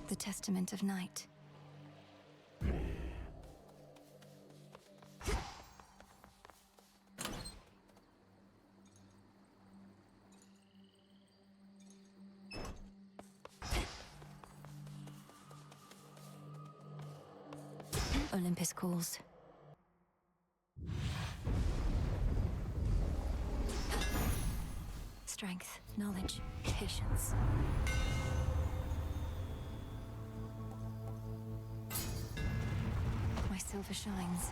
The testament of night. Olympus calls. Strength, knowledge, patience. My silver shines.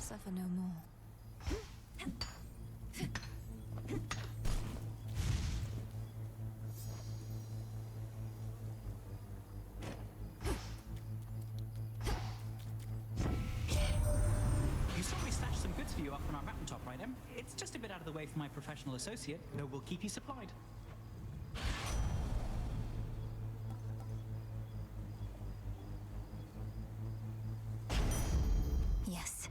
Suffer no more. You saw me stash some goods for you up on our mountaintop, right, Em? It's just a bit out of the way for my professional associate, though we'll keep you supplied. Yes.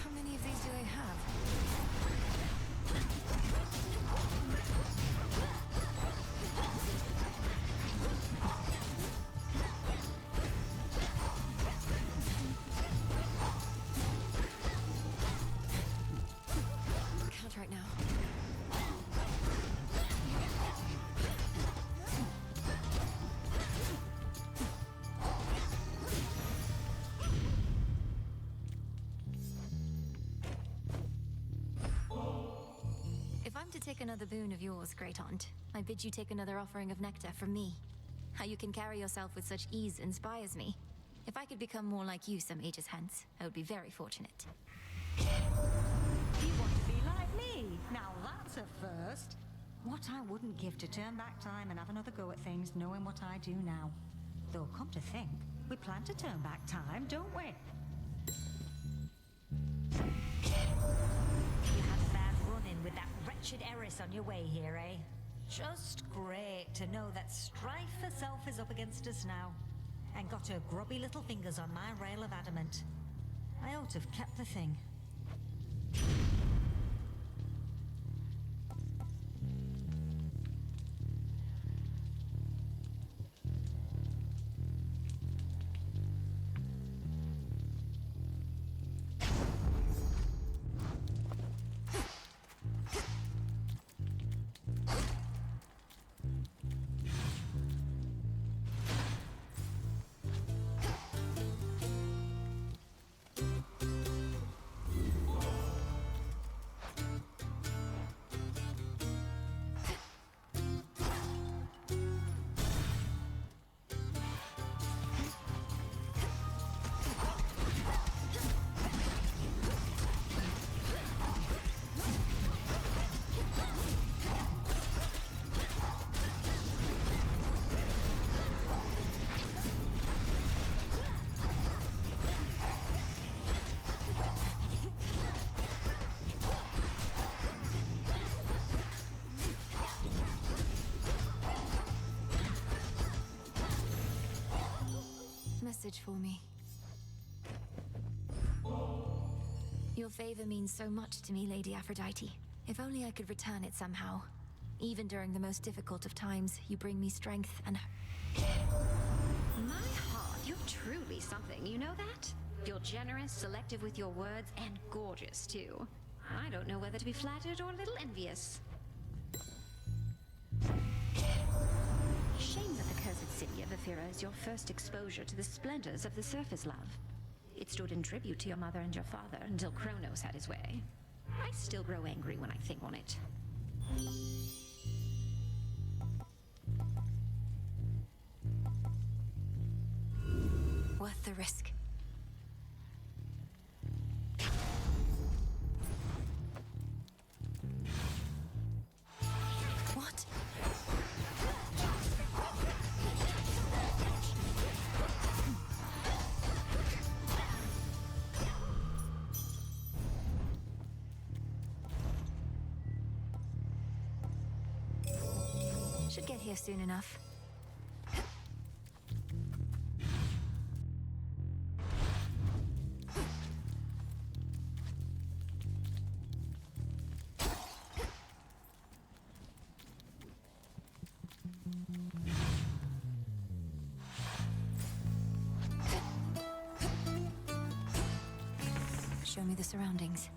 How many of these do they have? Can't right now. If I'm to take another boon of yours, Great Aunt, I bid you take another offering of nectar from me. How you can carry yourself with such ease inspires me. If I could become more like you some ages hence, I would be very fortunate. You want to be like me? Now that's a first. What I wouldn't give to turn back time and have another go at things knowing what I do now. Though, come to think, we plan to turn back time, don't we? You had a bad run-in with that wretched Eris on your way here, eh? Just great to know that strife herself is up against us now. And got her grubby little fingers on my rail of adamant. I ought to have kept the thing. Message for me. Your favor means so much to me, Lady Aphrodite. If only I could return it somehow. Even during the most difficult of times, you bring me strength and... My heart, you're truly something, you know that? You're generous, selective with your words, and gorgeous, too. I don't know whether to be flattered or a little envious. Shame that the cursed city of Ephira is your first exposure to the splendors of the surface love. It stood in tribute to your mother and your father until Kronos had his way. I still grow angry when I think on it. Worth the risk. What? Should get here soon enough. Show me the surroundings.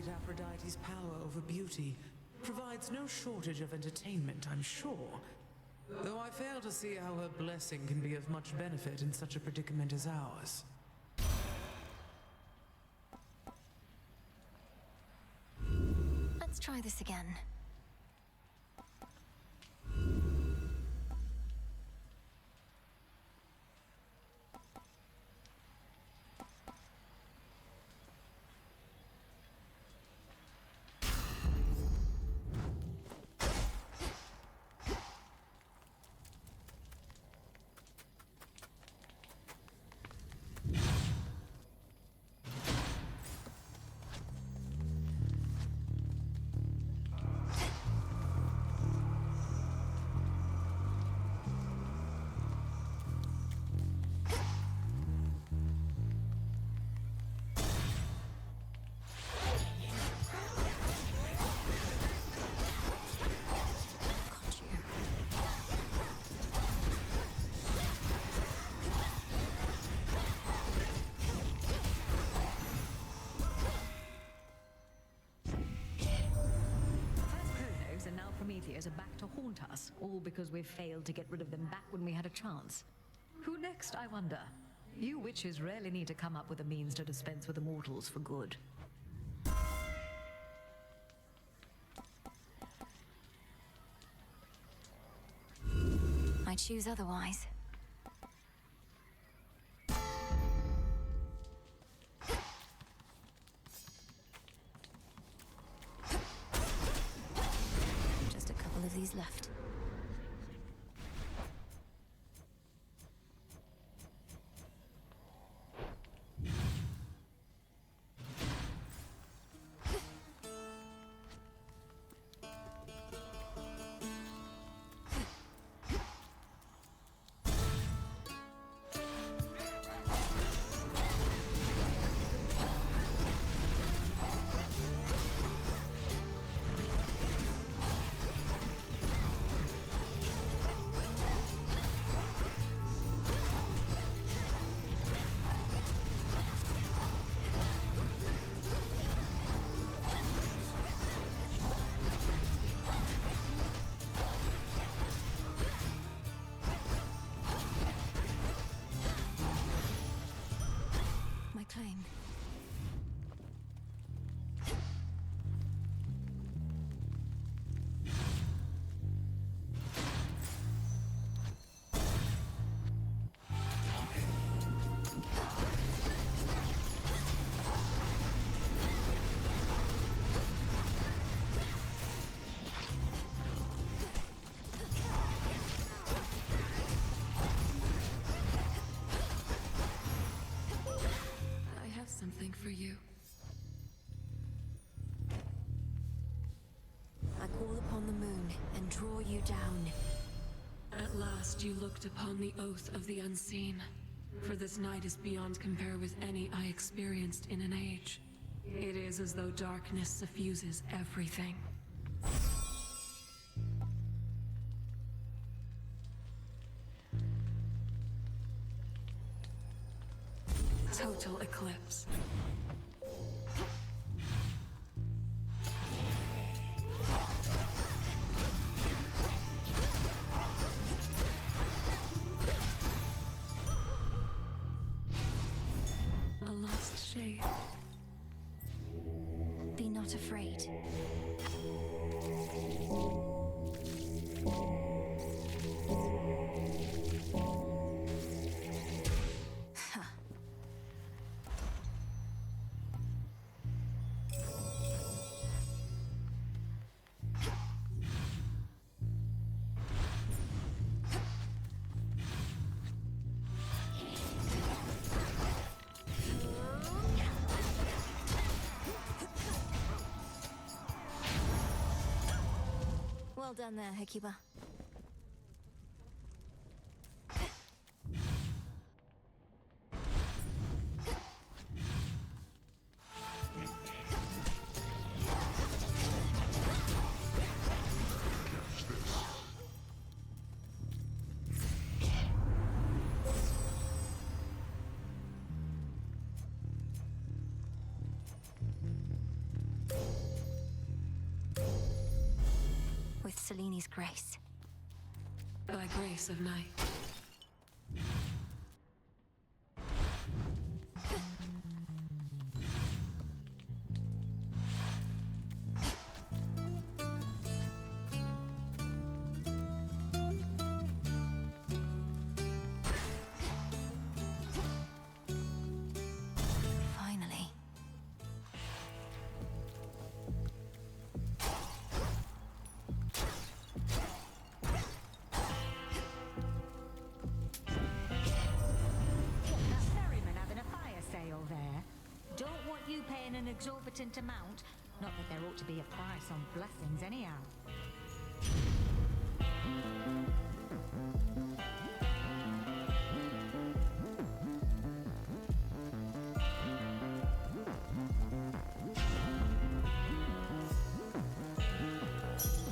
Aphrodite's power over beauty provides no shortage of entertainment, I'm sure. Though I fail to see how her blessing can be of much benefit in such a predicament as ours. Let's try this again. Prometheus are back to haunt us, all because we've failed to get rid of them back when we had a chance. Who next, I wonder? You witches rarely need to come up with a means to dispense with immortals for good. I choose otherwise. Just a couple of these left. and draw you down. At last you looked upon the oath of the unseen. For this night is beyond compare with any I experienced in an age. It is as though darkness suffuses everything. Total eclipse. A lost shade. Be not afraid. Well done there, Hecate. With Selene's grace. By grace of night. Finally. Don't want you paying an exorbitant amount. Not that there ought to be a price on blessings anyhow.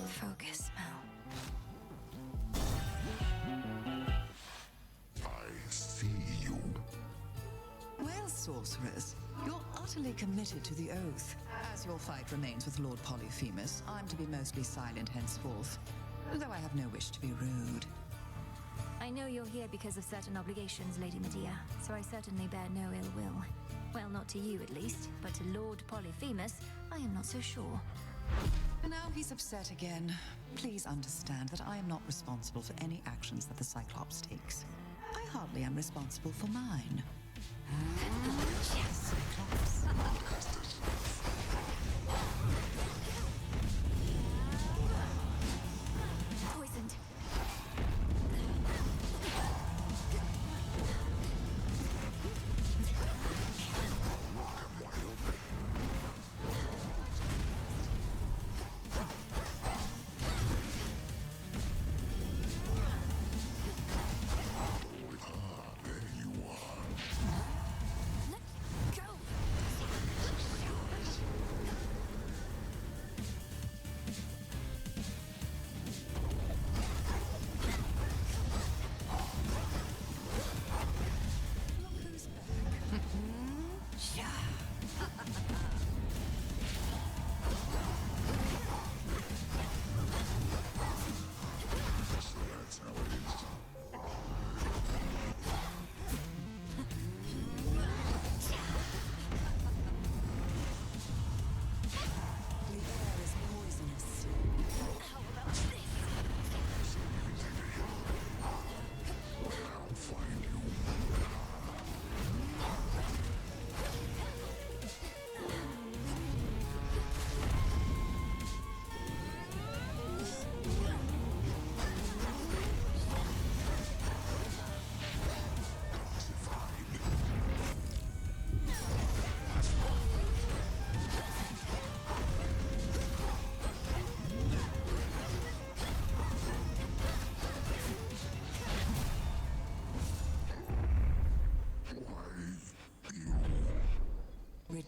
Focus, Mel. I see you. Well, sorcerers, you're utterly committed to the oath. As your fight remains with Lord Polyphemus, I'm to be mostly silent henceforth, though I have no wish to be rude. I know you're here because of certain obligations, Lady Medea, so I certainly bear no ill will. Well, not to you at least, but to Lord Polyphemus, I am not so sure. Now he's upset again. Please understand that I am not responsible for any actions that the Cyclops takes. I hardly am responsible for mine. Yes, Cyclops. Poisoned. There you are.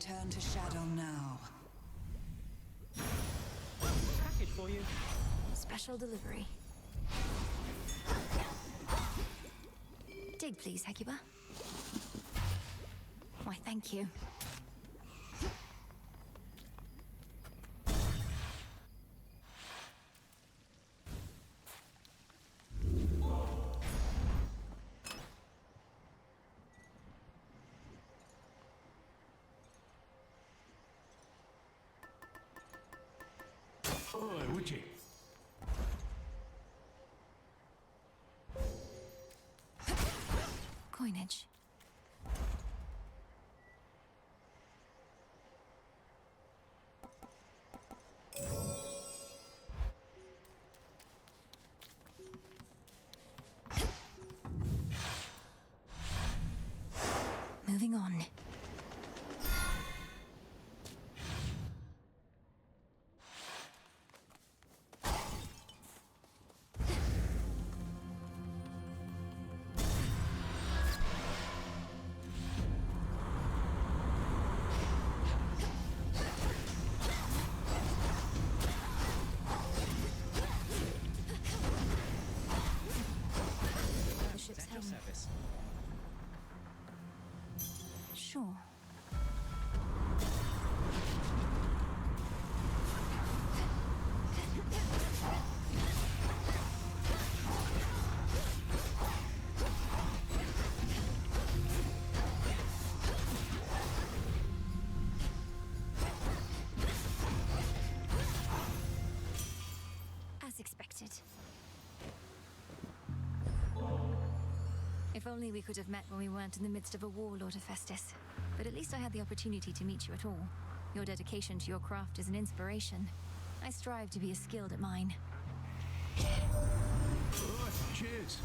return to shadow now. Package for you. Special delivery. Dig, please, Hecuba. Why, thank you. Oh, would you? Coinage. Moving on. The ship's At your helm. service. Sure. As expected. If only we could have met when we weren't in the midst of a war, Lord Hephaestus. But at least I had the opportunity to meet you at all. Your dedication to your craft is an inspiration. I strive to be as skilled at mine. Oh, cheers.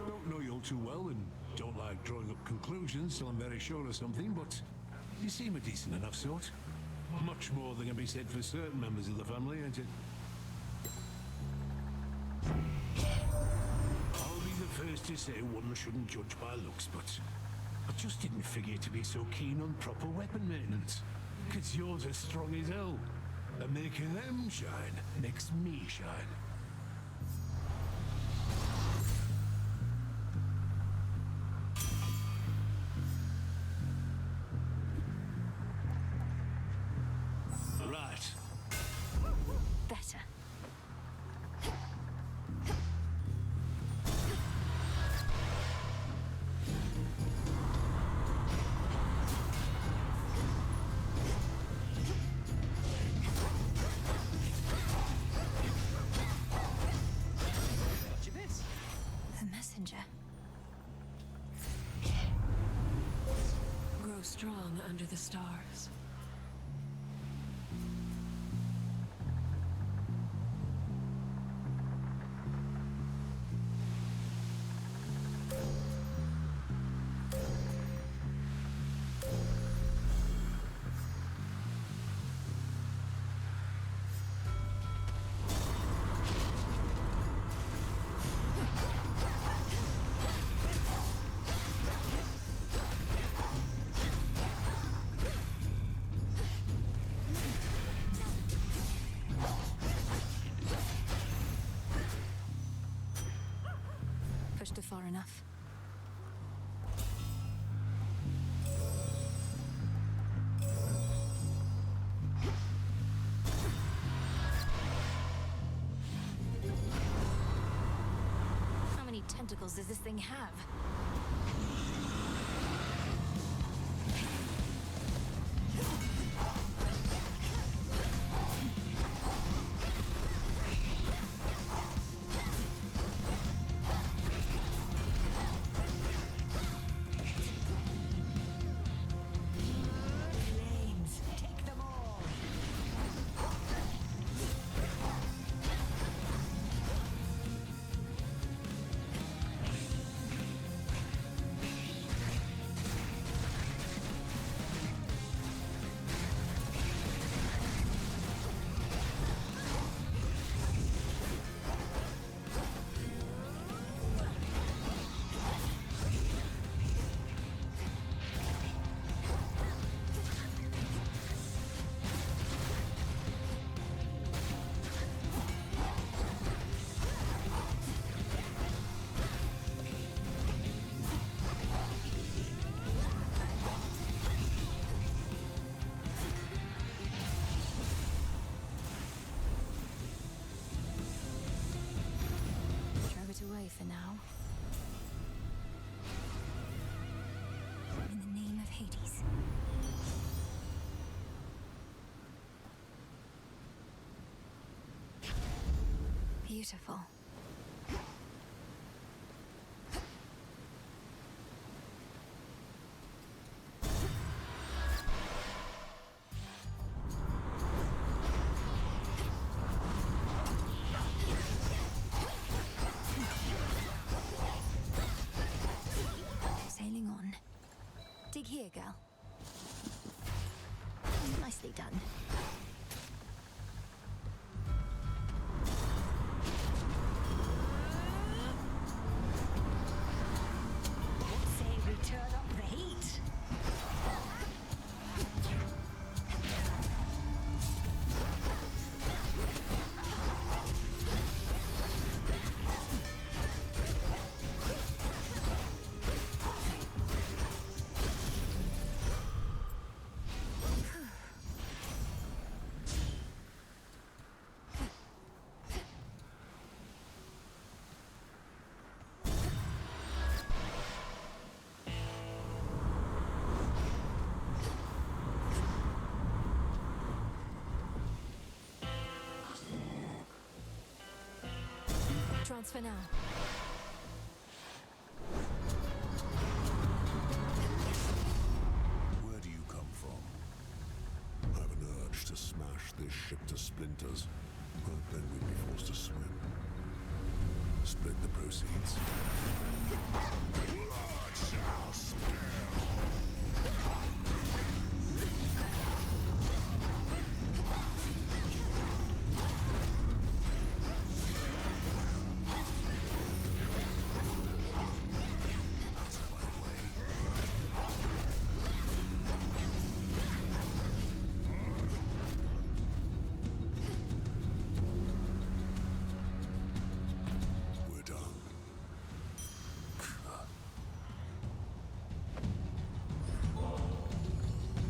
Don't know you all too well and don't like drawing up conclusions till I'm very sure of something, but you seem a decent enough sort. Much more than can be said for certain members of the family, ain't it? I'll be the first to say one shouldn't judge by looks, but I just didn't figure you to be so keen on proper weapon maintenance. 'Cause yours are strong as hell. And making them shine makes me shine. Right. Better. Got you this. The messenger. Grow strong under the stars. Pushed her far enough. How many tentacles does this thing have? Flames, take them all. beautiful. Sailing on. Dig here, girl. Nicely done. Say we turn up the heat. Transfer now. Where do you come from? I have an urge to smash this ship to splinters, but then we'd be forced to swim. Split the proceeds. Blood shall spill! We're done.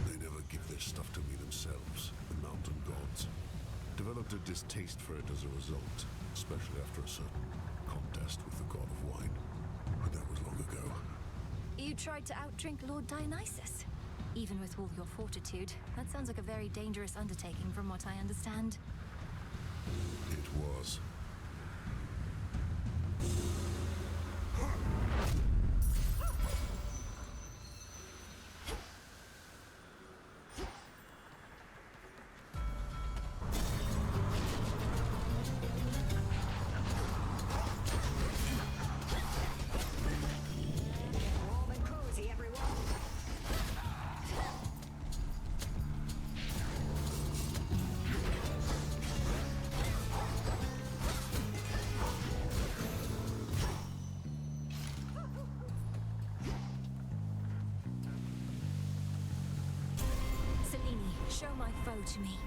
They never give this stuff to me themselves, the mountain gods. Developed a distaste for it as a result, especially after a certain contest with the god of wine. But that was long ago. You tried to outdrink Lord Dionysus. Even with all your fortitude, that sounds like a very dangerous undertaking from what I understand. It was. Warm and cozy, everyone. Selene, show my foe to me.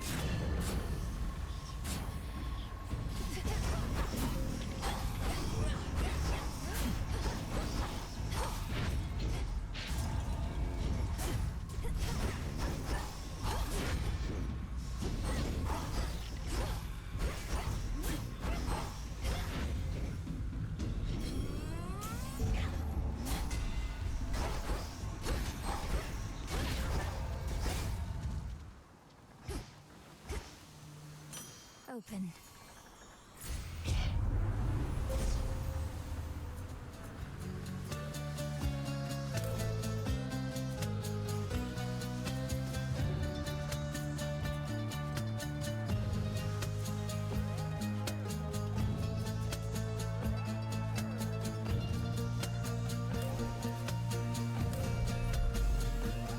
Open.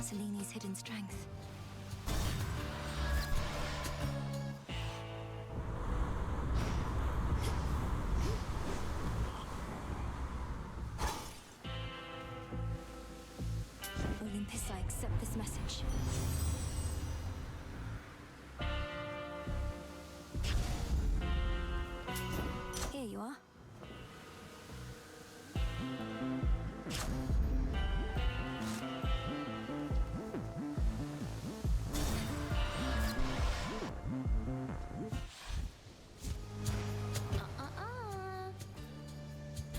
Selene's hidden strength. Olympus, I accept this message. Here you are.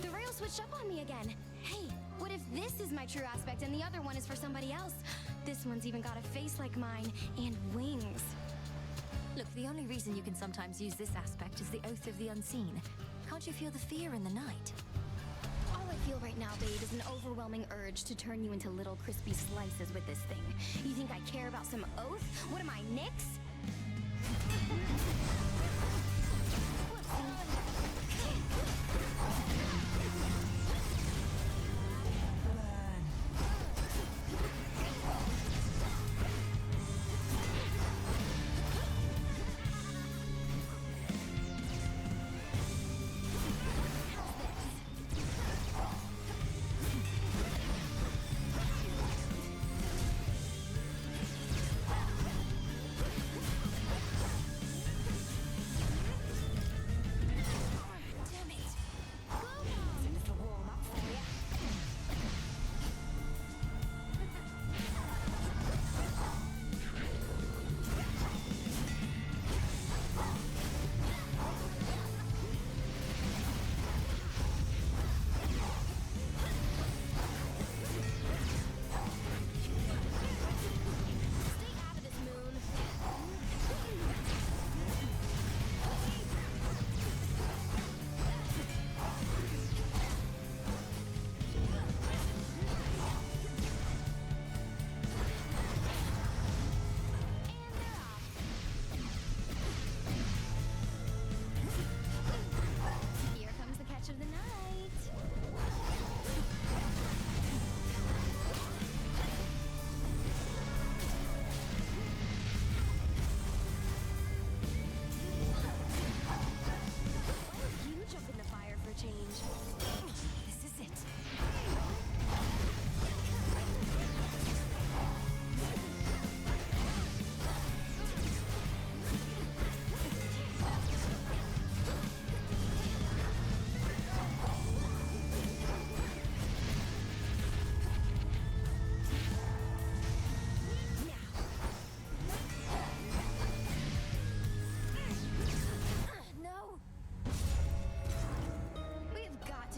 The rail switched up on me again. Hey, what if this is my true aspect and the other one is for somebody else? This one's even got a face like mine and wings. Look, the only reason you can sometimes use this aspect is the Oath of the Unseen. Can't you feel the fear in the night? All I feel right now, babe, is an overwhelming urge to turn you into little crispy slices with this thing. You think I care about some oath? What am I, Nyx?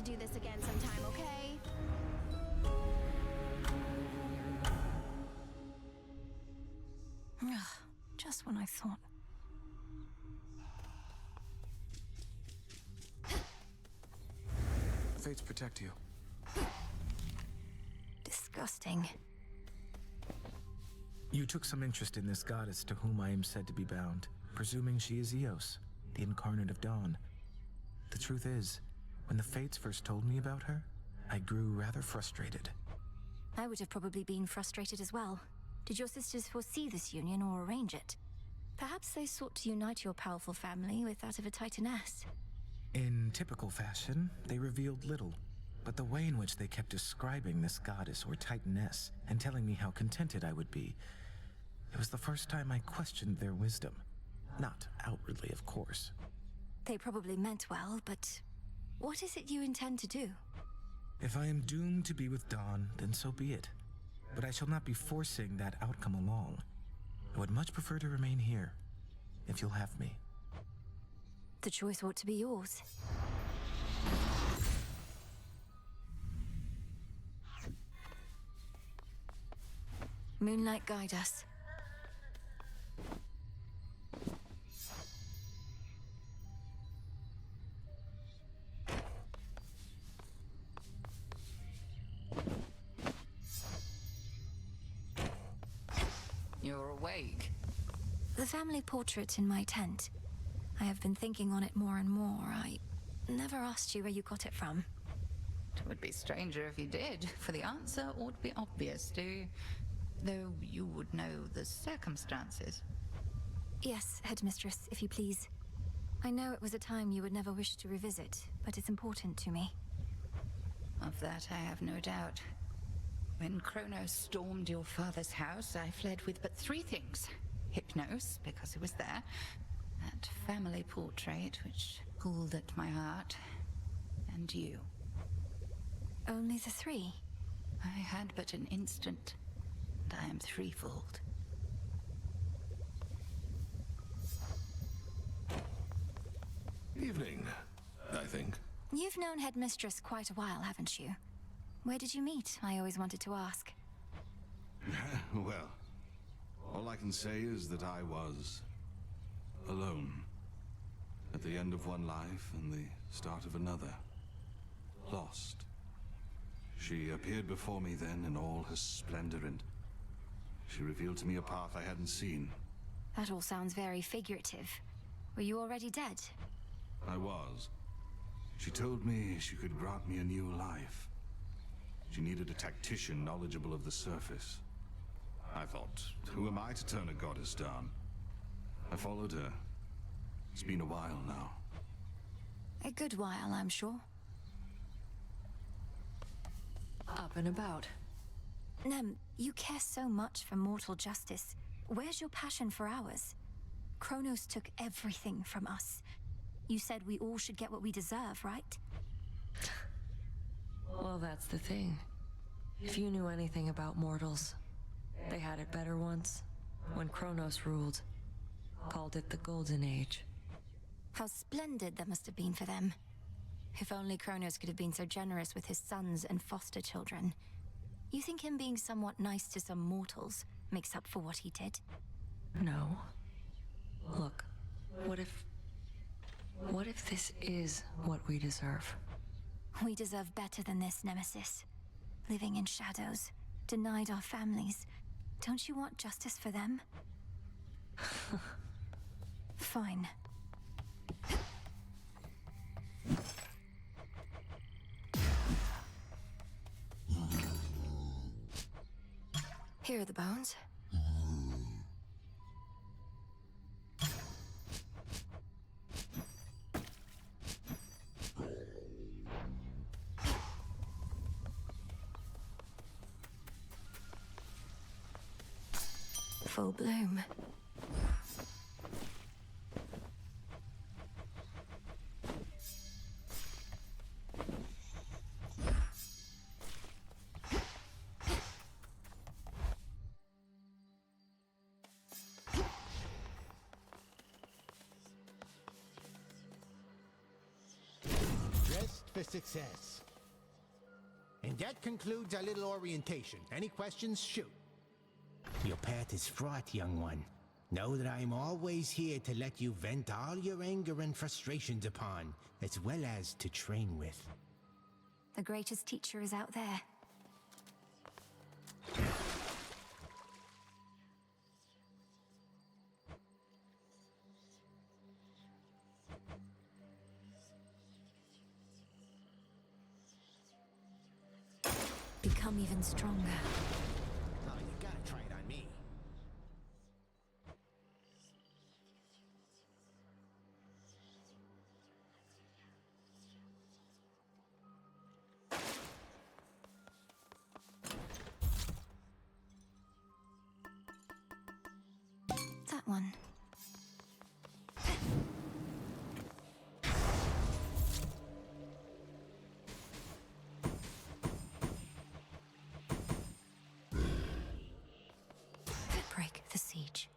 Do this again sometime, okay? Just when I thought. Fates protect you. Disgusting. You took some interest in this goddess to whom I am said to be bound, presuming she is Eos, the incarnate of dawn. The truth is, when the Fates first told me about her, I grew rather frustrated. I would have probably been frustrated as well. Did your sisters foresee this union or arrange it? Perhaps they sought to unite your powerful family with that of a Titaness. In typical fashion, they revealed little, but the way in which they kept describing this goddess or Titaness and telling me how contented I would be, it was the first time I questioned their wisdom. Not outwardly, of course. They probably meant well, but what is it you intend to do? If I am doomed to be with Dawn, then so be it. But I shall not be forcing that outcome along. I would much prefer to remain here, if you'll have me. The choice ought to be yours. Moonlight, guide us. You're awake. The family portrait in my tent. I have been thinking on it more and more. I never asked you where you got it from. It would be stranger if you did, for the answer ought to be obvious, though you would know the circumstances. Yes, headmistress, if you please. I know it was a time you would never wish to revisit, but it's important to me. Of that I have no doubt. When Kronos stormed your father's house, I fled with but 3 things. Hypnos, because it was there. That family portrait, which pulled at my heart. And you. Only the 3? I had but an instant, and I am threefold. Evening, I think. You've known headmistress quite a while, haven't you? Where did you meet? I always wanted to ask. Well, all I can say is that I was alone. At the end of one life and the start of another. Lost. She appeared before me then in all her splendor, and she revealed to me a path I hadn't seen. That all sounds very figurative. Were you already dead? I was. She told me she could grant me a new life. She needed a tactician knowledgeable of the surface. I thought, who am I to turn a goddess down? I followed her. It's been a while now. A good while, I'm sure. Up and about. Nem, you care so much for mortal justice. Where's your passion for ours? Kronos took everything from us. You said we all should get what we deserve, right? Well, that's the thing. If you knew anything about mortals, they had it better once, when Kronos ruled. Called it the Golden Age. How splendid that must have been for them. If only Kronos could have been so generous with his sons and foster children. You think him being somewhat nice to some mortals makes up for what he did? No. Look, what if this is what we deserve? We deserve better than this, Nemesis. Living in shadows, denied our families. Don't you want justice for them? Fine. Here are the bones. Full bloom. Dressed for success. And that concludes our little orientation. Any questions? Shoot. Your path is fraught, young one. Know that I am always here to let you vent all your anger and frustrations upon, as well as to train with. The greatest teacher is out there. Become even stronger. Oh, you gotta try it on me. That one. Break the siege.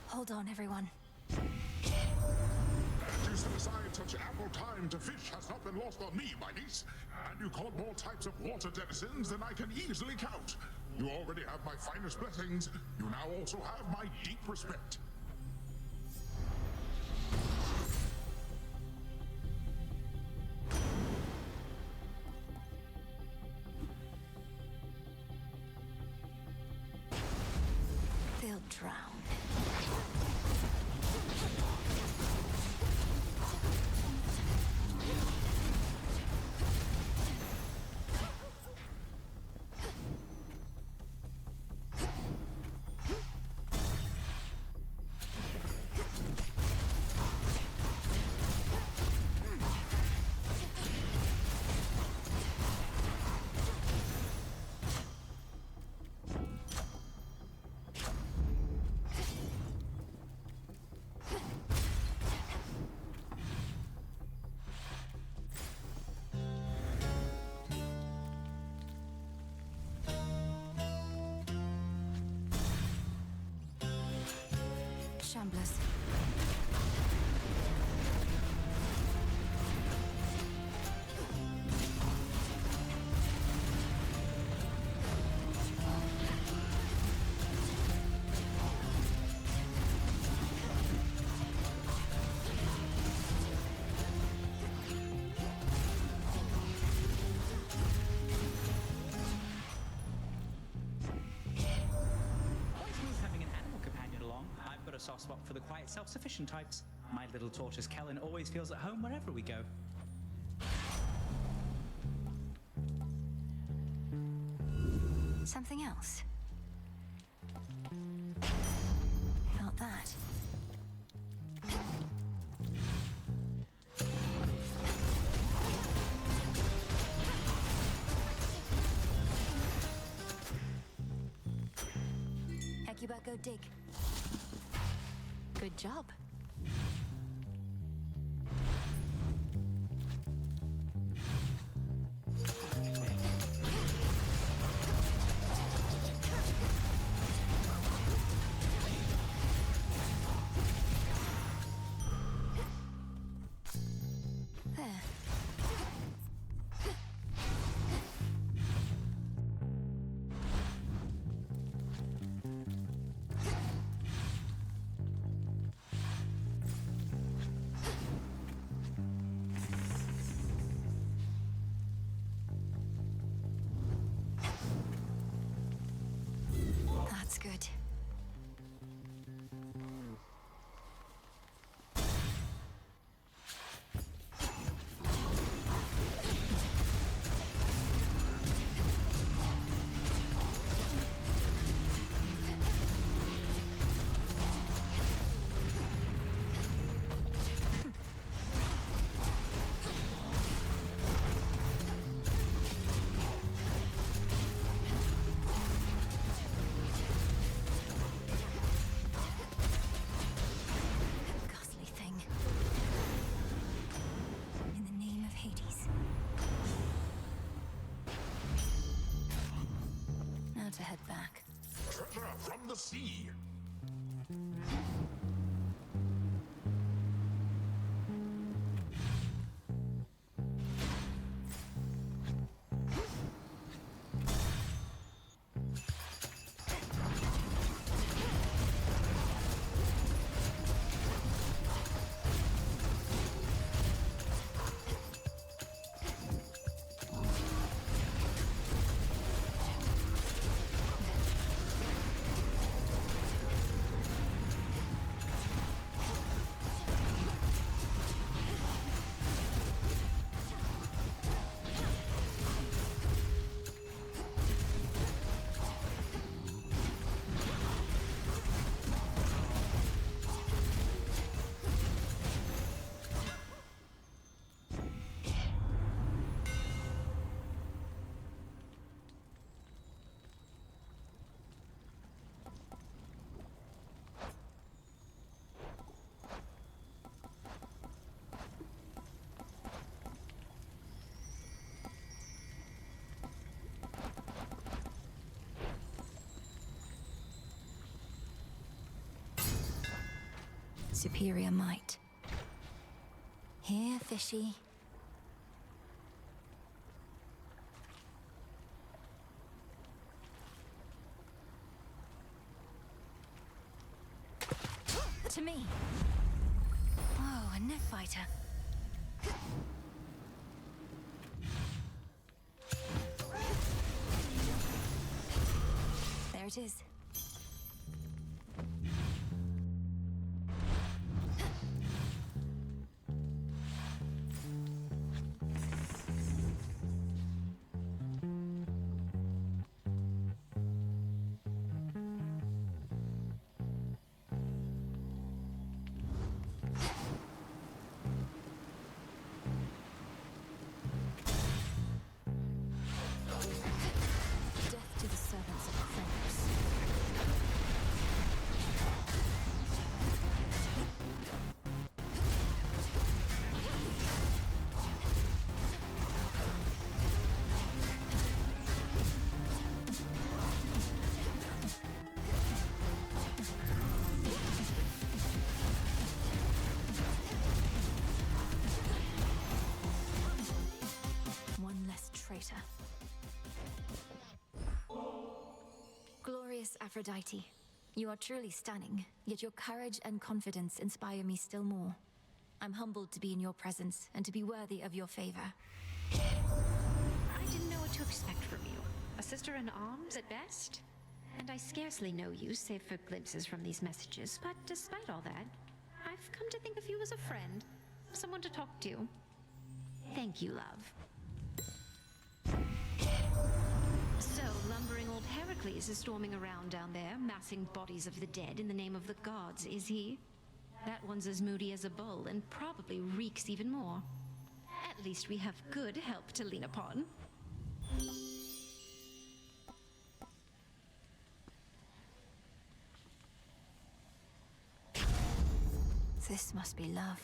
Hold on, everyone. You set aside such ample time to fish has not been lost on me, my niece. And you caught more types of water denizens than I can easily count. You already have my finest blessings. You now also have my deep respect. They'll drown. Shamblers. shop for the quiet, self-sufficient types. My little tortoise Kellen always feels at home wherever we go. Something else? Felt that. Hecate, go dig. Good job. That's good. To head back. Treasure from the sea. Superior might. Here, fishy. To me. Oh, a net fighter. There it is. Glorious Aphrodite, you are truly stunning, yet your courage and confidence inspire me still more. I'm humbled to be in your presence and to be worthy of your favor. I didn't know what to expect from you. A sister in arms at best? And I scarcely know you, save for glimpses from these messages, but despite all that, I've come to think of you as a friend. Someone to talk to. Thank you, love. So, lumbering old Heracles is storming around down there, massing bodies of the dead in the name of the gods, is he? That one's as moody as a bull, and probably reeks even more. At least we have good help to lean upon. This must be love.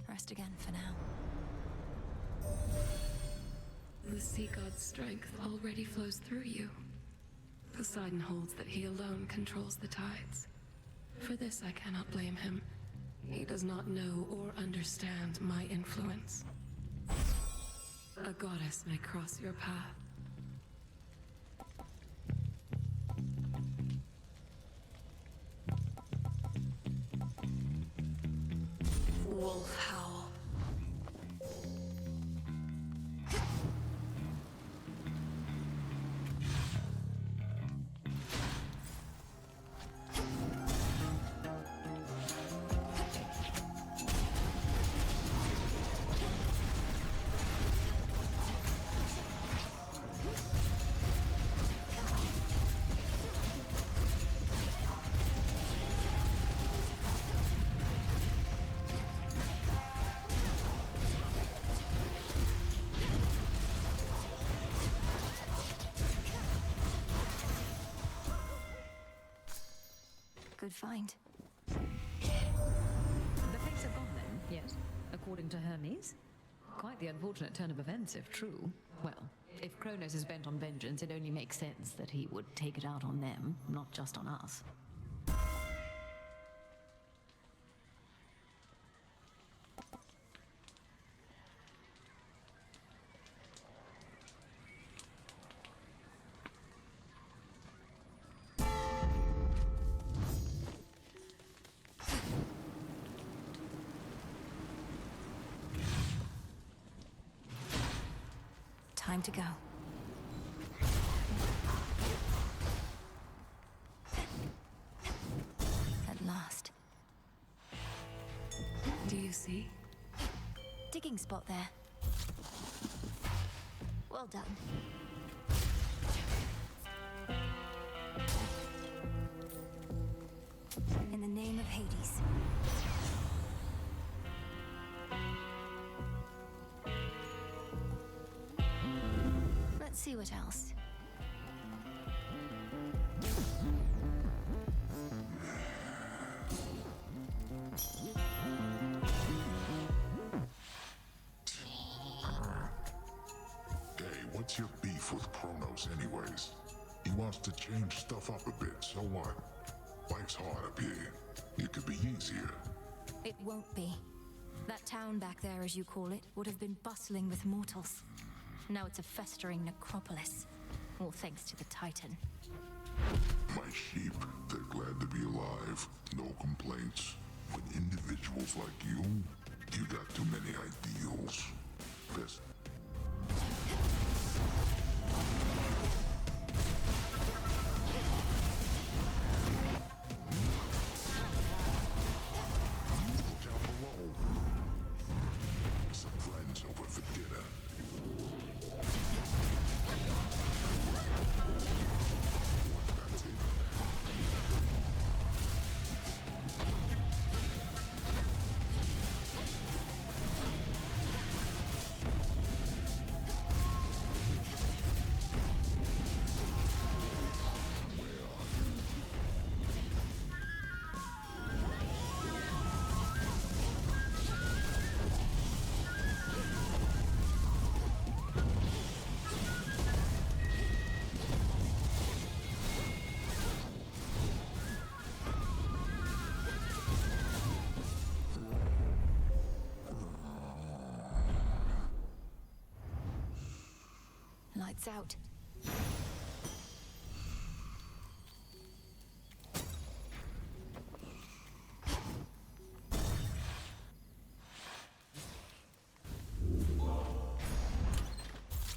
Rest again for now. The sea god's strength already flows through you. Poseidon holds that he alone controls the tides. For this I cannot blame him. He does not know or understand my influence. A goddess may cross your path. Wolf howl. Good find. The fates are gone then, yes? According to Hermes? Quite the unfortunate turn of events, if true. Well, if Kronos is bent on vengeance, it only makes sense that he would take it out on them, not just on us. Time to go. At last. Do you see? Digging spot there. Well done. In the name of Hades. Let's see what else. Hey, what's your beef with Kronos anyways? He wants to change stuff up a bit, so what? Life's hard up here. It could be easier. It won't be. That town back there, as you call it, would have been bustling with mortals. Now it's a festering necropolis. All thanks to the Titan. My sheep, they're glad to be alive. No complaints. But individuals like you got too many ideals. Best. Down below. Some friends over for dinner. Lights out.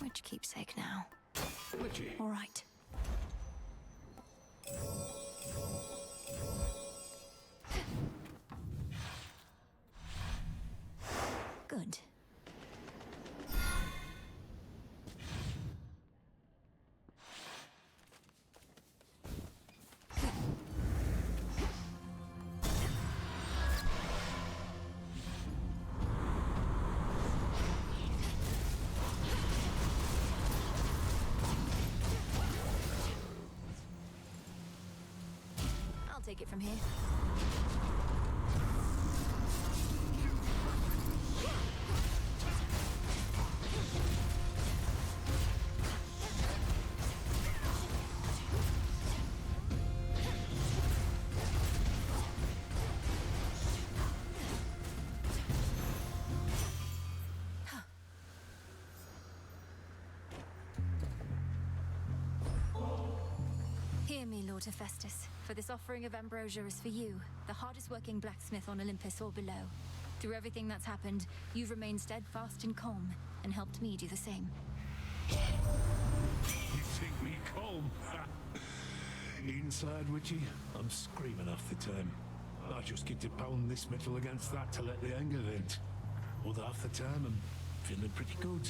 Which keepsake now? Witchy. All right. Good. I'll take it from here. Hear me, Lord Hephaestus, for this offering of ambrosia is for you, the hardest working blacksmith on Olympus or below. Through everything that's happened, you've remained steadfast and calm, and helped me do the same. You think me calm? Inside, Witchy, I'm screaming half the time. I just get to pound this metal against that to let the anger vent. Other half the time, I'm feeling pretty good,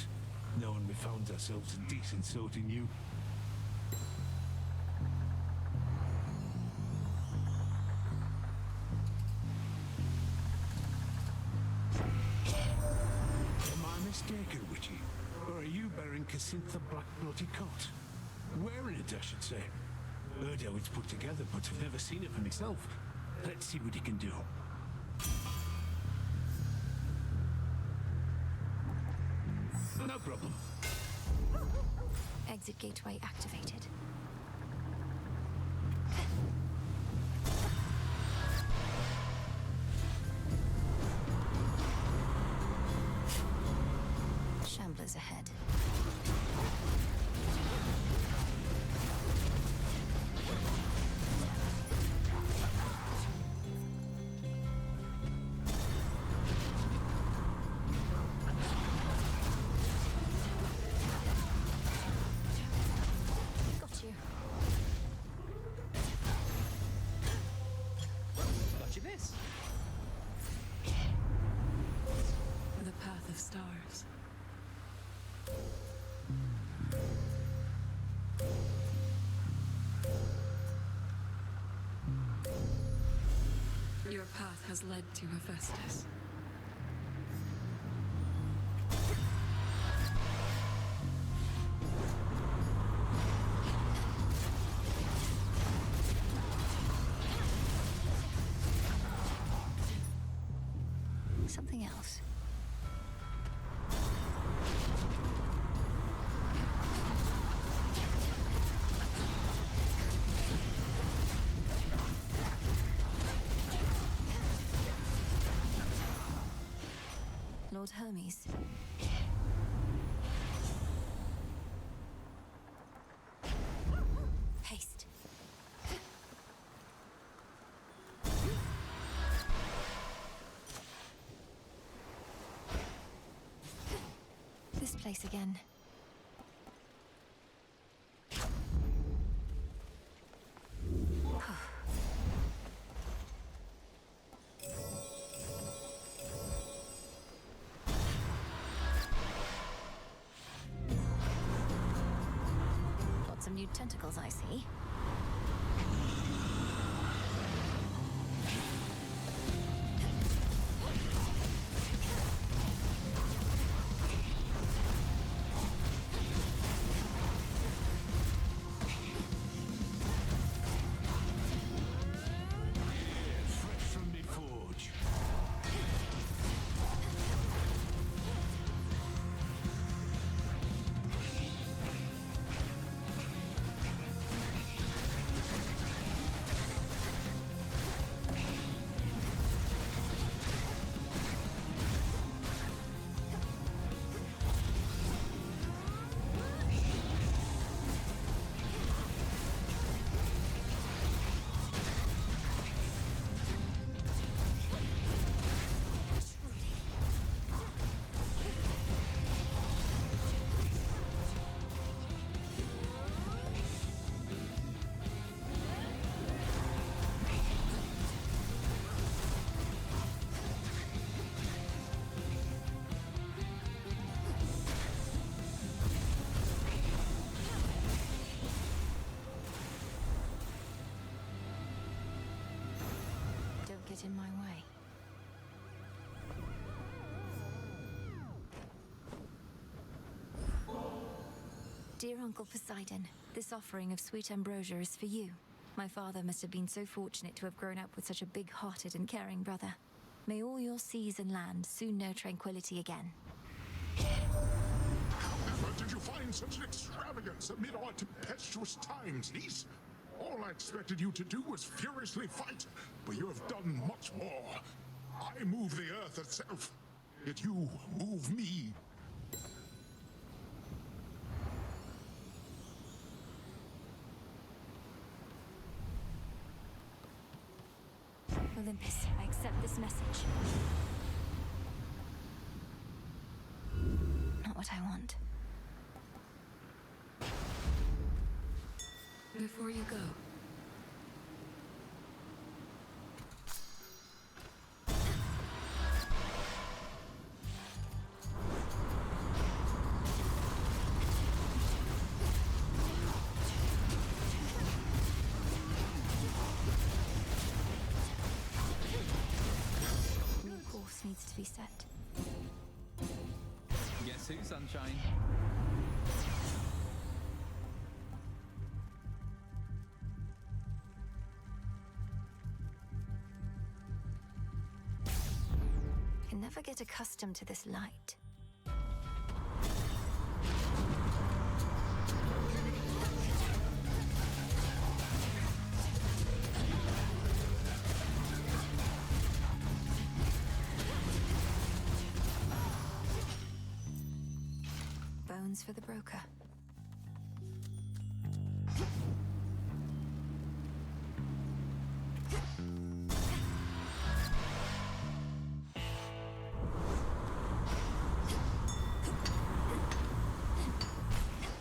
knowing we found ourselves a decent sort in you. Am I mistaken, Witchy? Or are you bearing Casintha Black Bloody coat? Wearing it, I should say. Heard how it's put together, but I've never seen it for myself. Let's see what he can do. No problem. Exit gateway activated. Shamblers ahead. Got you. Got you this. The path of stars. Your path has led to Hephaestus. Something else. Lord Hermes. Haste. This place again. Lots of new tentacles, I see. Fresh from me forge. in my way. Dear Uncle Poseidon, this offering of sweet ambrosia is for you. My father must have been so fortunate to have grown up with such a big-hearted and caring brother. May all your seas and land soon know tranquility again. However did you find such an extravagance amid our tempestuous times, niece? All I expected you to do was furiously fight, but you have done much more. I move the earth itself, yet you move me. Olympus, I accept this message. Not what I want. Before you go, New course needs to be set. Guess who, sunshine? Can never get accustomed to this light. Bones for the broker.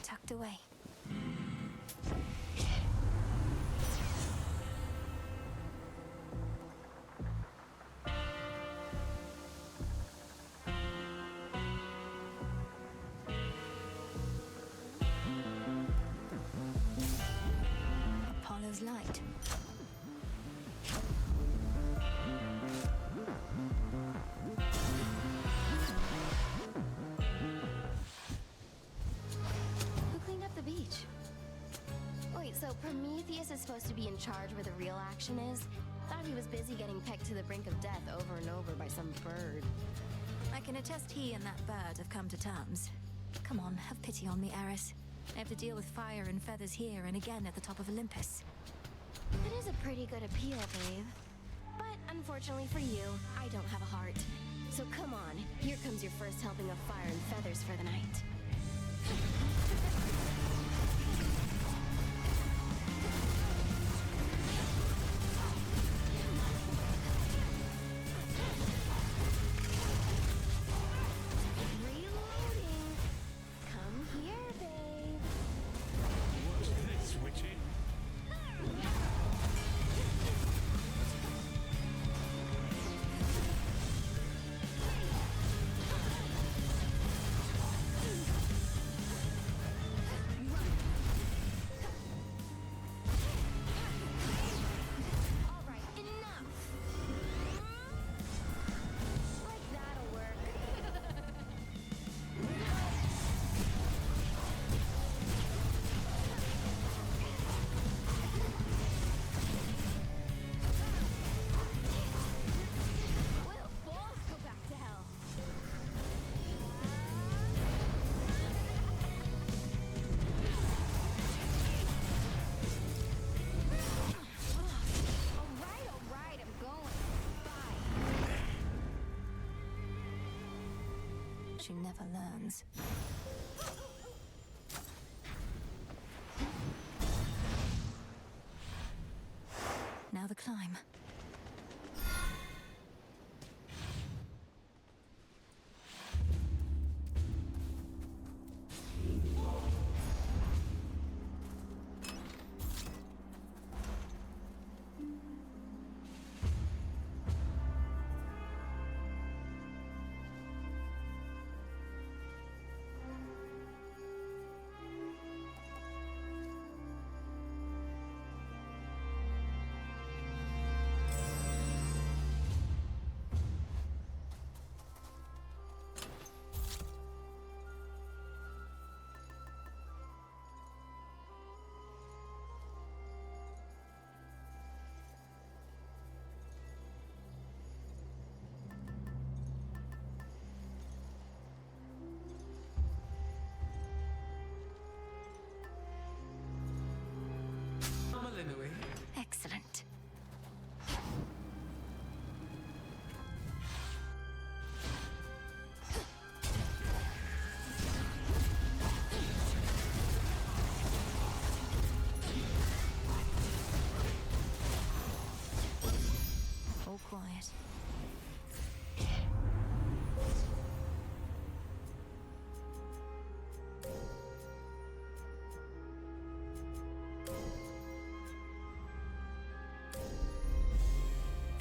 Tucked away. Apollo's light. Who cleaned up the beach? Wait, so Prometheus is supposed to be in charge where the real action is? Thought he was busy getting pecked to the brink of death over and over by some bird. I can attest he and that bird have come to terms. Come on, have pity on me, Eris. I have to deal with fire and feathers here and again at the top of Olympus. It is a pretty good appeal, babe. But unfortunately for you, I don't have a heart. So come on, here comes your first helping of fire and feathers for the night. Reloading. Come here, babe. What's this, witchy? All right, enough. Like that'll work. We'll both go back to hell. All right, I'm going. Bye. She never learns. Now the climb.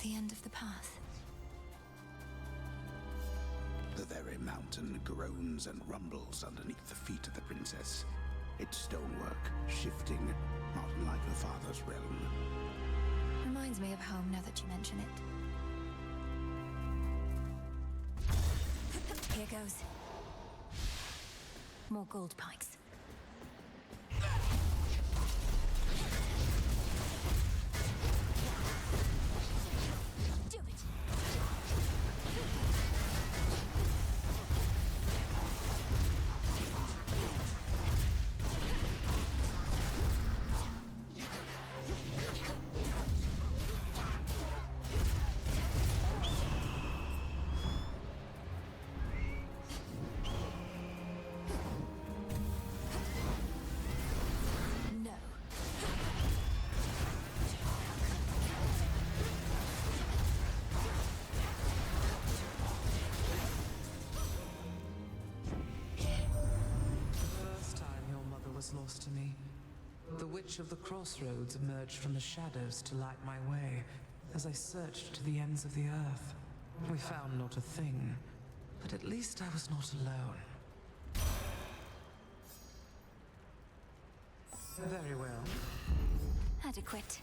the end of the path. The very mountain groans and rumbles underneath the feet of the princess. Its stonework shifting, not unlike her father's realm. Reminds me of home now that you mention it. Here goes. More gold pikes. Do it! Lost to me. The Witch of the Crossroads emerged from the shadows to light my way as I searched to the ends of the earth. We found not a thing, but at least I was not alone. Very well. Adequate.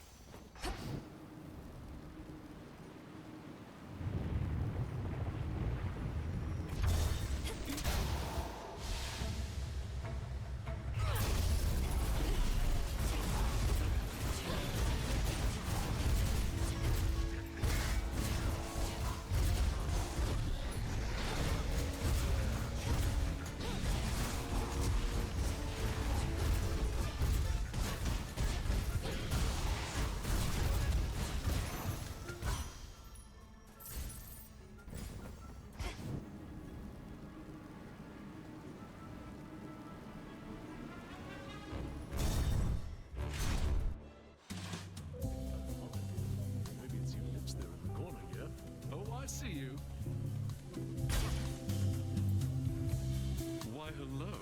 See you. Why, hello.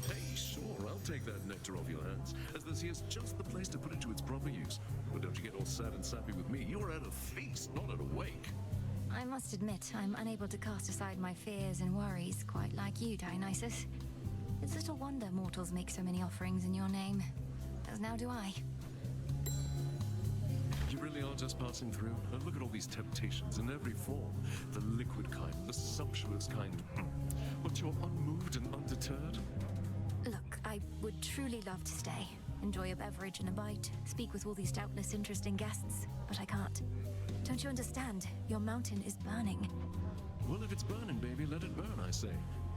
Hey, sure, I'll take that nectar off your hands, as this here's just the place to put it to its proper use. But don't you get all sad and sappy with me. You're at a feast, not at a wake. I must admit, I'm unable to cast aside my fears and worries, quite like you, Dionysus. It's little wonder mortals make so many offerings in your name. As now do I. You really are just passing through? And look at all these temptations in every form. The liquid kind, the sumptuous kind. But you're unmoved and undeterred? Look, I would truly love to stay. Enjoy a beverage and a bite. Speak with all these doubtless interesting guests. But I can't. Don't you understand? Your mountain is burning. Well, if it's burning, baby, let it burn, I say.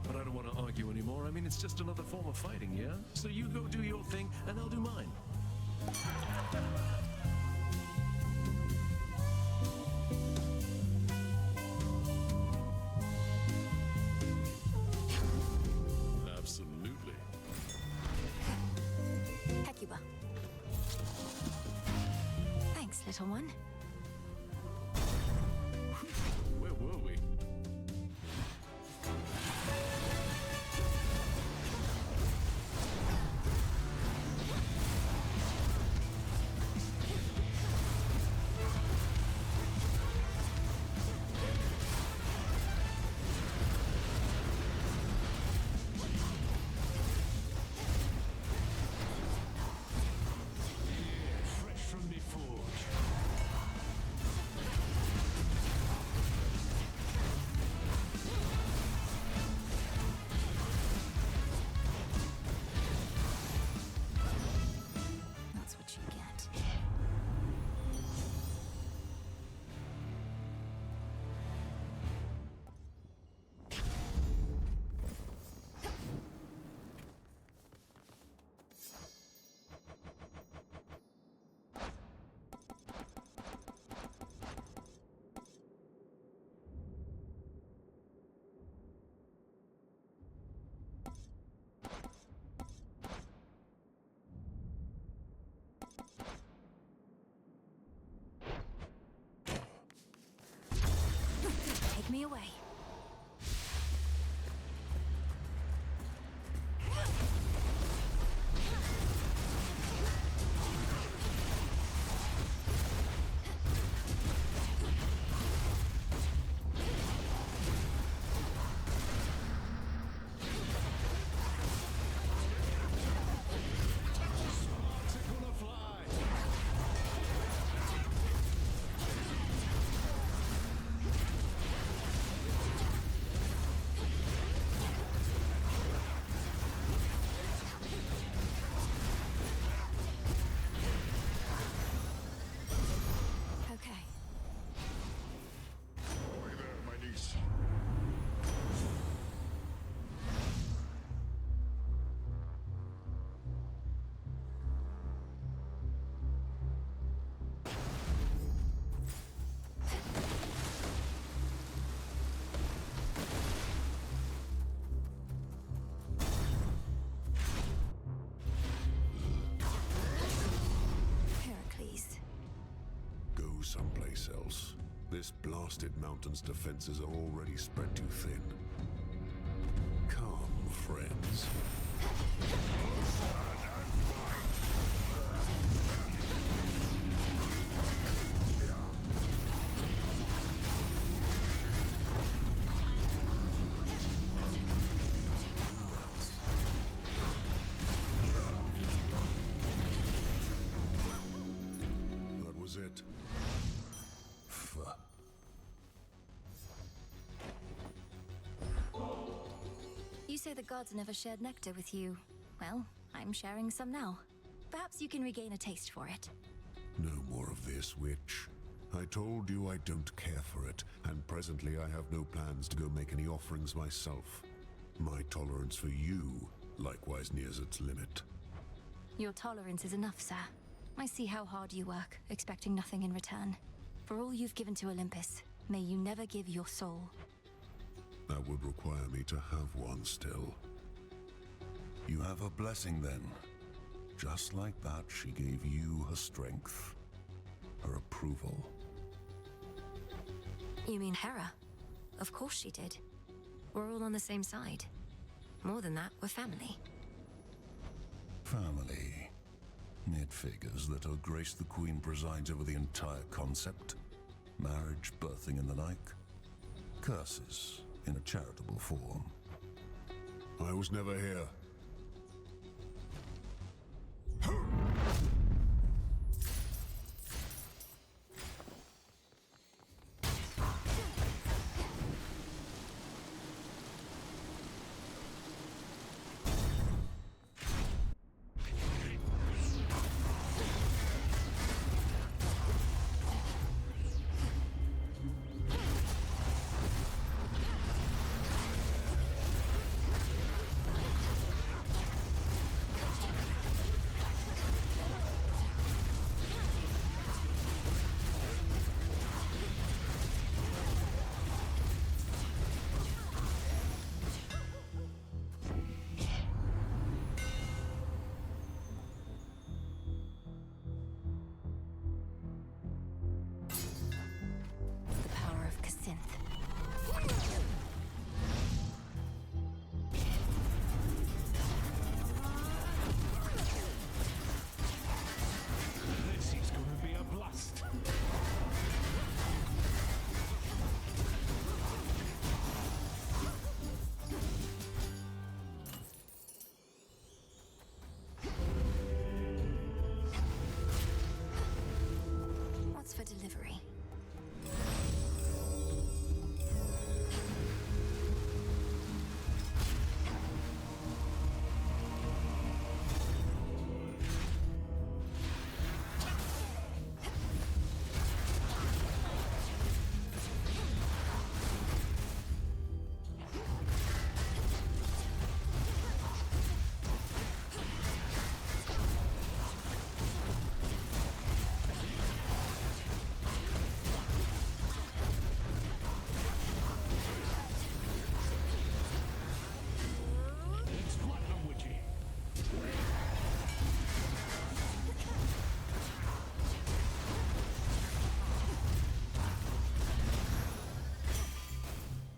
But I don't want to argue anymore. I mean, it's just another form of fighting, yeah? So you go do your thing, and I'll do mine. Absolutely. Hecuba. Thanks, little one. Where were we? Take me away. someplace else. This blasted mountain's defenses are already spread too thin. Come, friends. That was it. You say the gods never shared nectar with you. Well, I'm sharing some now. Perhaps you can regain a taste for it. No more of this, witch. I told you I don't care for it, and presently I have no plans to go make any offerings myself. My tolerance for you likewise nears its limit. Your tolerance is enough, sir. I see how hard you work, expecting nothing in return. For all you've given to Olympus, may you never give your soul. That would require me to have one still. You have her blessing then. Just like that, she gave you her strength, her approval. You mean Hera? Of course she did. We're all on the same side. More than that, we're family. Family. It figures that Her Grace the Queen presides over the entire concept. Marriage, birthing, and the like. Curses in a charitable form. I was never here. For delivery.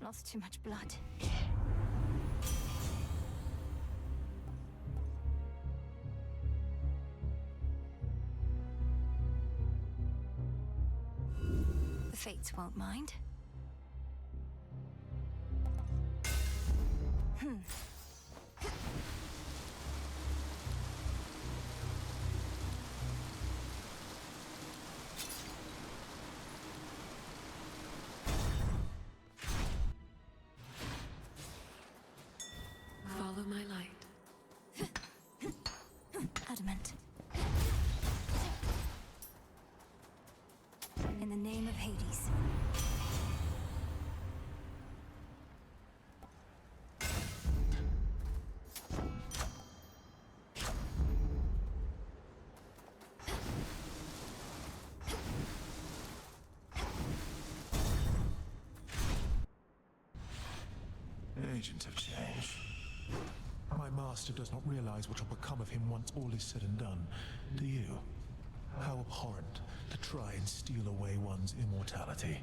Lost too much blood. The Fates won't mind. Follow my light. Adamant. In the name of Hades. Agents have changed. My master does not realize what will become of him once all is said and done. Do you? How abhorrent to try and steal away one's immortality.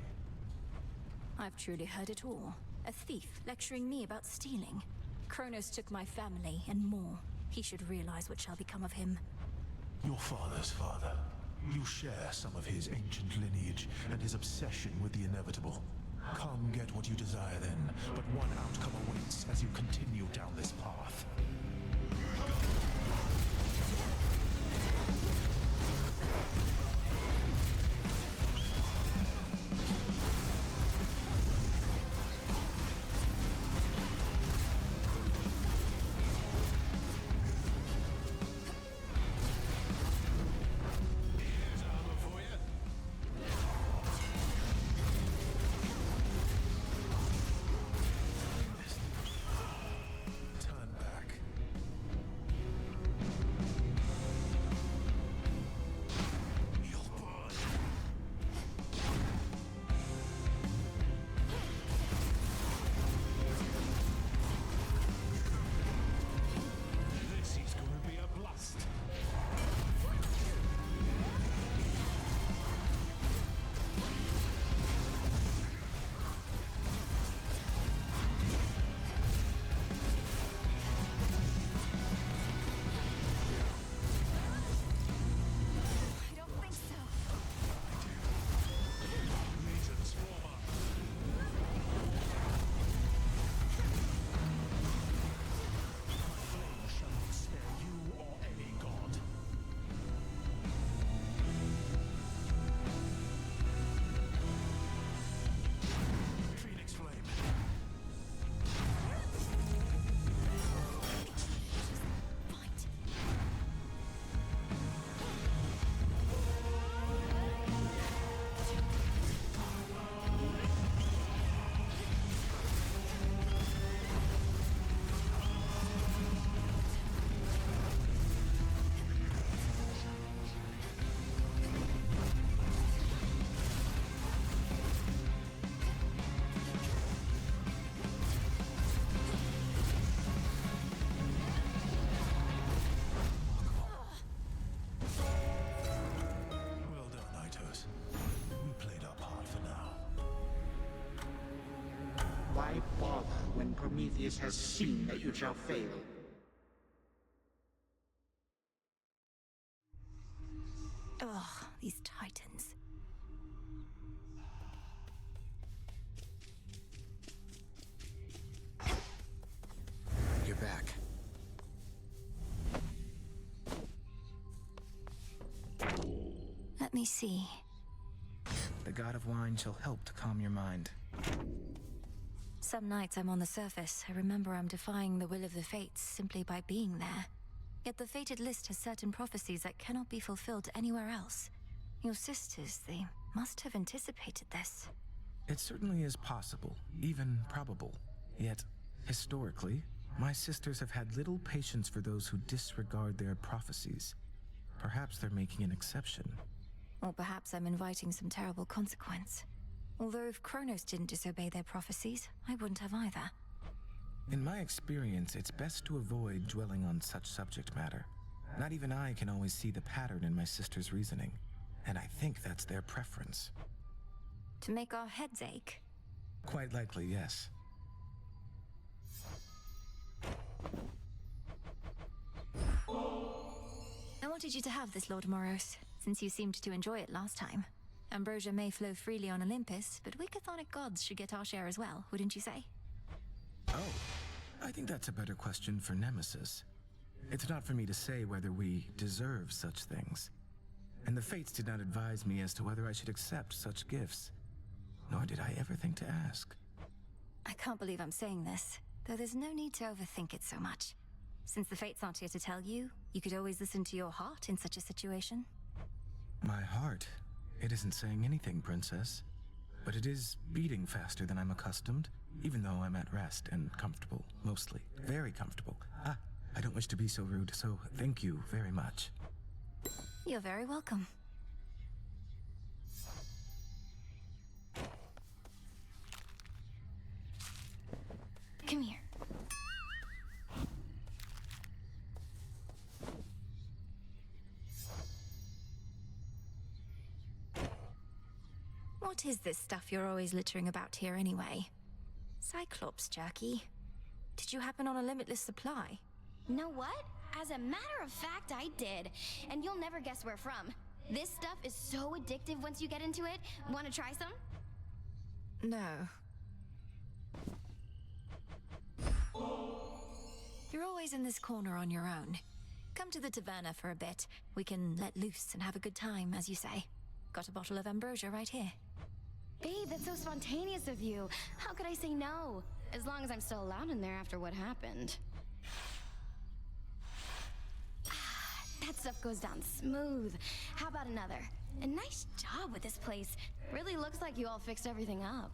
I've truly heard it all. A thief lecturing me about stealing. Kronos took my family and more. He should realize what shall become of him. Your father's father. You share some of his ancient lineage and his obsession with the inevitable. Come get what you desire then, but one outcome awaits as you continue down this path. Why bother when Prometheus has seen that you shall fail? Ugh, these titans. You're back. Let me see. The god of wine shall help to calm your mind. Some nights I'm on the surface. I remember I'm defying the will of the fates simply by being there. Yet the fated list has certain prophecies that cannot be fulfilled anywhere else. Your sisters, they must have anticipated this. It certainly is possible, even probable. Yet, historically, my sisters have had little patience for those who disregard their prophecies. Perhaps they're making an exception. Or perhaps I'm inviting some terrible consequence. Although if Kronos didn't disobey their prophecies, I wouldn't have either. In my experience, it's best to avoid dwelling on such subject matter. Not even I can always see the pattern in my sister's reasoning, and I think that's their preference. To make our heads ache? Quite likely, yes. I wanted you to have this, Lord Moros, since you seemed to enjoy it last time. Ambrosia may flow freely on Olympus, but we chthonic gods should get our share as well, wouldn't you say? Oh, I think that's a better question for Nemesis. It's not for me to say whether we deserve such things. And the fates did not advise me as to whether I should accept such gifts. Nor did I ever think to ask. I can't believe I'm saying this, though there's no need to overthink it so much. Since the fates aren't here to tell you, you could always listen to your heart in such a situation. My heart? It isn't saying anything, Princess. But it is beating faster than I'm accustomed, even though I'm at rest and comfortable, mostly. Very comfortable. Ah, I don't wish to be so rude, so thank you very much. You're very welcome. Come here. What is this stuff you're always littering about here anyway? Cyclops jerky? Did you happen on a limitless supply? Know what? As a matter of fact, I did. And you'll never guess where from. This stuff is so addictive once you get into it. Want to try some? No. You're always in this corner on your own. Come to the taverna for a bit. We can let loose and have a good time, as you say. Got a bottle of ambrosia right here. Babe, that's so spontaneous of you. How could I say no? As long as I'm still allowed in there after what happened. That stuff goes down smooth. How about another? And nice job with this place. Really looks like you all fixed everything up.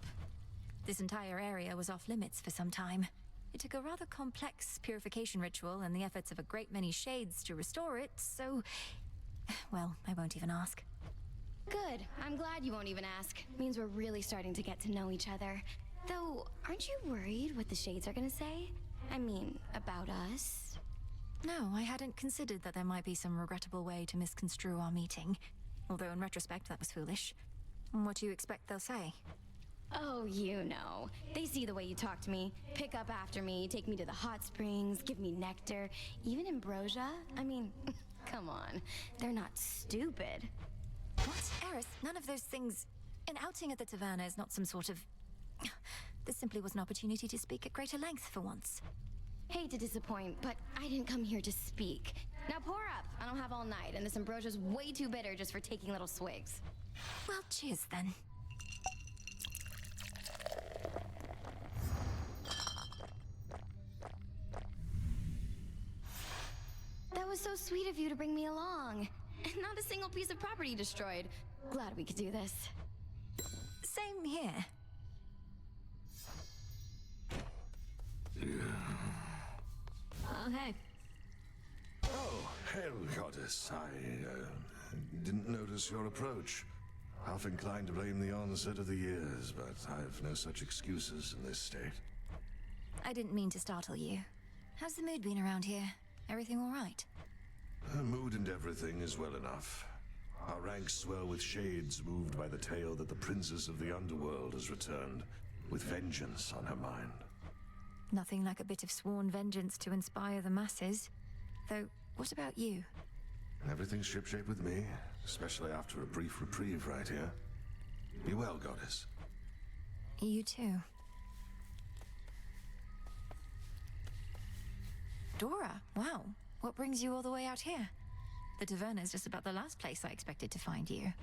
This entire area was off limits for some time. It took a rather complex purification ritual and the efforts of a great many shades to restore it, so... well, I won't even ask. Good. I'm glad you won't even ask. Means we're really starting to get to know each other. Though, aren't you worried what the shades are gonna say? I mean, about us? No, I hadn't considered that there might be some regrettable way to misconstrue our meeting. Although in retrospect, that was foolish. What do you expect they'll say? Oh, you know. They see the way you talk to me, pick up after me, take me to the hot springs, give me nectar, even ambrosia. I mean, come on. They're not stupid. What? Eris, none of those things... An outing at the taverna is not some sort of... This simply was an opportunity to speak at greater length for once. Hate to disappoint, but I didn't come here to speak. Now pour up. I don't have all night, and this ambrosia's way too bitter just for taking little swigs. Well, cheers then. That was so sweet of you to bring me along. Not a single piece of property destroyed. Glad we could do this. Same here. Oh, hey. Oh, hail, goddess. I didn't notice your approach. Half inclined to blame the onset of the years, but I've no such excuses in this state. I didn't mean to startle you. How's the mood been around here? Everything all right? Her mood and everything is well enough. Our ranks swell with shades moved by the tale that the princess of the underworld has returned, with vengeance on her mind. Nothing like a bit of sworn vengeance to inspire the masses. Though, what about you? Everything's shipshape with me, especially after a brief reprieve right here. Be well, goddess. You too. Dora, wow. What brings you all the way out here? The taverna is just about the last place I expected to find you.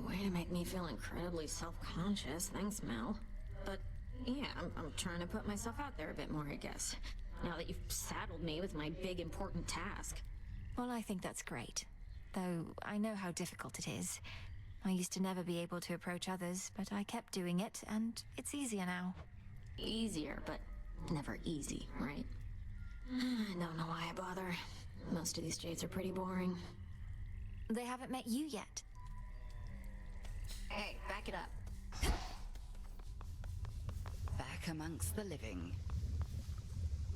Way to make me feel incredibly self-conscious. Thanks, Mel. But yeah, I'm trying to put myself out there a bit more, I guess. Now that you've saddled me with my big, important task. Well, I think that's great. Though I know how difficult it is. I used to never be able to approach others, but I kept doing it, and it's easier now. Easier, but never easy, right? I don't know why I bother. Most of these jades are pretty boring. They haven't met you yet. Hey, back it up. Back amongst the living.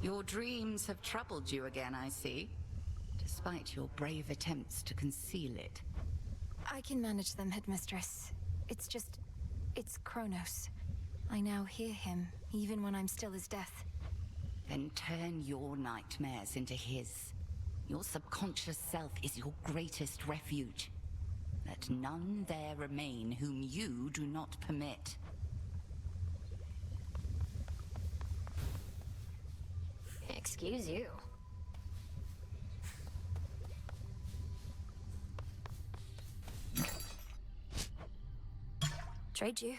Your dreams have troubled you again, I see. Despite your brave attempts to conceal it. I can manage them, Headmistress. It's Kronos. I now hear him, even when I'm still as death. Then turn your nightmares into his. Your subconscious self is your greatest refuge. Let none there remain whom you do not permit. Excuse you. Trade you.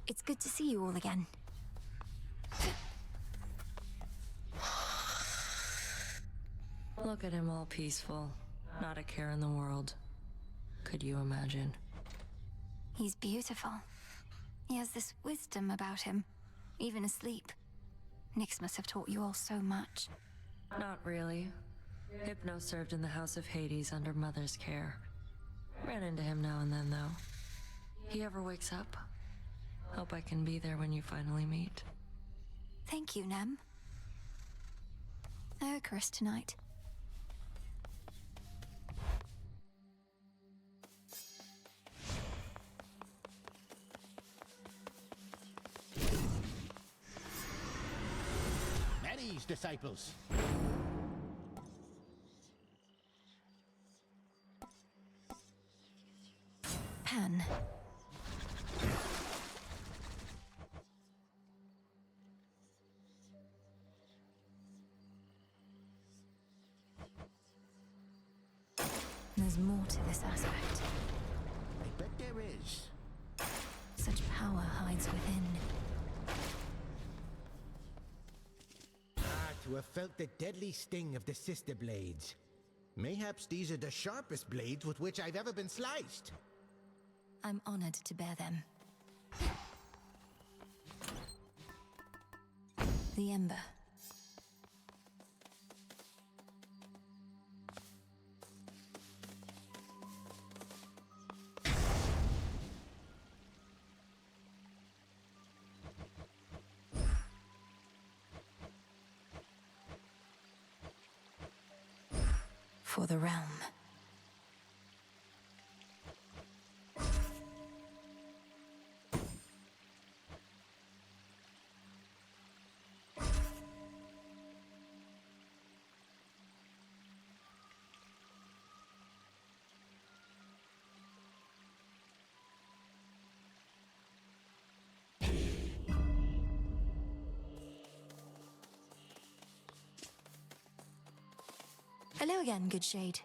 It's good to see you all again. Look at him all peaceful. Not a care in the world. Could you imagine? He's beautiful. He has this wisdom about him, even asleep. Nyx must have taught you all so much. Not really. Hypno served in the House of Hades under Mother's care. Ran into him now and then, though. He ever wakes up? Hope I can be there when you finally meet. Thank you, Nem. Eris tonight. Mary's disciples. Pan. There's more to this aspect. I bet there is. Such power hides within. To have felt the deadly sting of the sister blades. Mayhaps these are the sharpest blades with which I've ever been sliced. I'm honored to bear them. The Ember. For the realm. Hello again, good shade.